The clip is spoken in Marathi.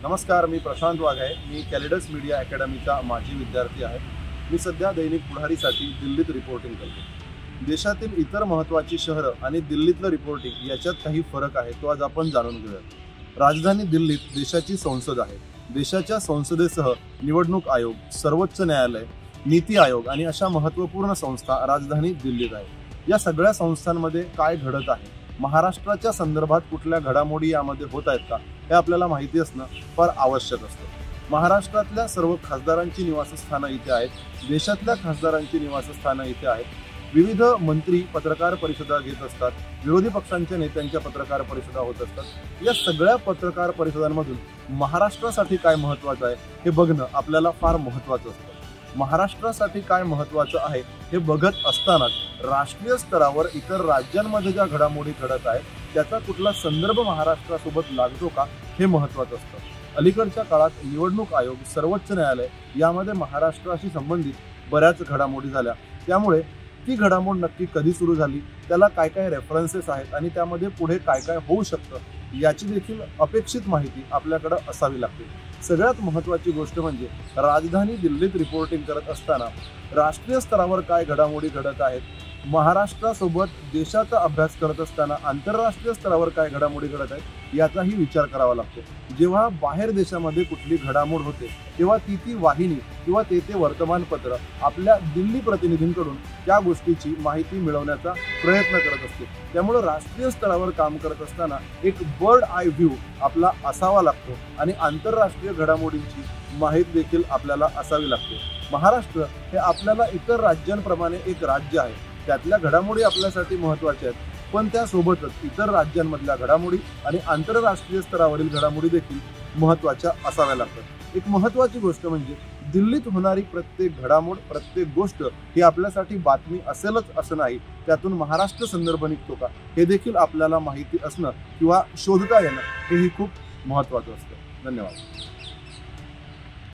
नमस्कार, मी प्रशांत वाघ आहे। मी कॅलिडस मीडिया अकॅडमीचा माजी विद्यार्थी आहे। मी सध्या दैनिक पुढारीसाठी दिल्लीत रिपोर्टिंग करतो। देशातील इतर महत्त्वाची शहरं आणि दिल्लीतलं रिपोर्टिंग याच्यात काही फरक आहे, तो आज आपण जाणून घेऊयात। राजधानी दिल्लीत देशाची संसद आहे। देशाच्या संसदेसह निवडणूक आयोग, सर्वोच्च न्यायालय, नीती आयोग आणि अशा महत्त्वपूर्ण संस्था राजधानी दिल्लीत आहेत। या सगळ्या संस्थांमध्ये काय घडत आहे, महाराष्ट्राच्या संदर्भात कुठल्या घडामोडी यामध्ये होत आहेत का, हे आपल्याला माहिती असणं फार आवश्यक असतं। महाराष्ट्रातल्या सर्व खासदारांची निवासस्थानं इथे आहेत। देशातल्या खासदारांची निवासस्थानं इथे आहेत। विविध मंत्री पत्रकार परिषदा घेत असतात। विरोधी पक्षांच्या नेत्यांच्या पत्रकार परिषदा होत असतात। या सगळ्या पत्रकार परिषदांमधून महाराष्ट्रासाठी काय महत्त्वाचं आहे हे बघणं आपल्याला फार महत्त्वाचं असतं। महाराष्ट्रासाठी काय महत्त्वाचं आहे हे बघत असतानाच राष्ट्रीय स्तरावर इतर राज्यांमध्ये ज्या घडामोडी घडत आहेत त्याचा कुठला संदर्भ महाराष्ट्रासोबत लागतो का हे महत्त्वाचं असतं। अलीकडच्या काळात निवडणूक आयोग, सर्वोच्च न्यायालय यामध्ये महाराष्ट्राशी संबंधित बऱ्याच घडामोडी झाल्या। त्यामुळे ती घडामोड नक्की कधी सुरू झाली, त्याला काय काय रेफरन्सेस आहेत आणि त्यामध्ये पुढे काय काय होऊ शकतं याची देखील अपेक्षित माहिती आपल्याकडे असावी लागते। सगळ्यात महत्त्वाची गोष्ट म्हणजे राजधानी दिल्लीत रिपोर्टिंग करत असताना राष्ट्रीय स्तरावर काय घडामोडी घडत आहेत, महाराष्ट्रासोबत देशाचा अभ्यास करत असताना आंतरराष्ट्रीय स्तरावर काय घडामोडी घडत आहेत याचाही विचार करावा लागतो। जेव्हा बाहेर देशामध्ये कुठली घडामोड होते तेव्हा ती वाहिनी किंवा ते वर्तमानपत्र आपल्या दिल्ली प्रतिनिधींकडून त्या गोष्टीची माहिती मिळवण्याचा प्रयत्न करत असते। त्यामुळे राष्ट्रीय स्तरावर काम करत असताना एक बर्ड आय व्ह्यू आपला असावा लागतो आणि आंतरराष्ट्रीय घडामोडींची माहिती देखील आपल्याला असावी लागते। महाराष्ट्र हे आपल्याला इतर राज्यांप्रमाणे एक राज्य आहे। त्यातल्या घडामोडी आपल्यासाठी महत्त्वाच्या आहेत, पण त्यासोबतच इतर राज्यांमधल्या घडामोडी आणि आंतरराष्ट्रीय स्तरावरील घडामोडी देखील महत्त्वाच्या असाव्या लागतात। एक महत्त्वाची गोष्ट म्हणजे दिल्लीत होणारी प्रत्येक घडामोड, प्रत्येक गोष्ट ही आपल्यासाठी बातमी असेलच असं नाही, त्यातून महाराष्ट्र संदर्भ निघतो का हे देखील आपल्याला माहिती असणं किंवा शोधता येणं हेही खूप महत्त्वाचं असतं। धन्यवाद।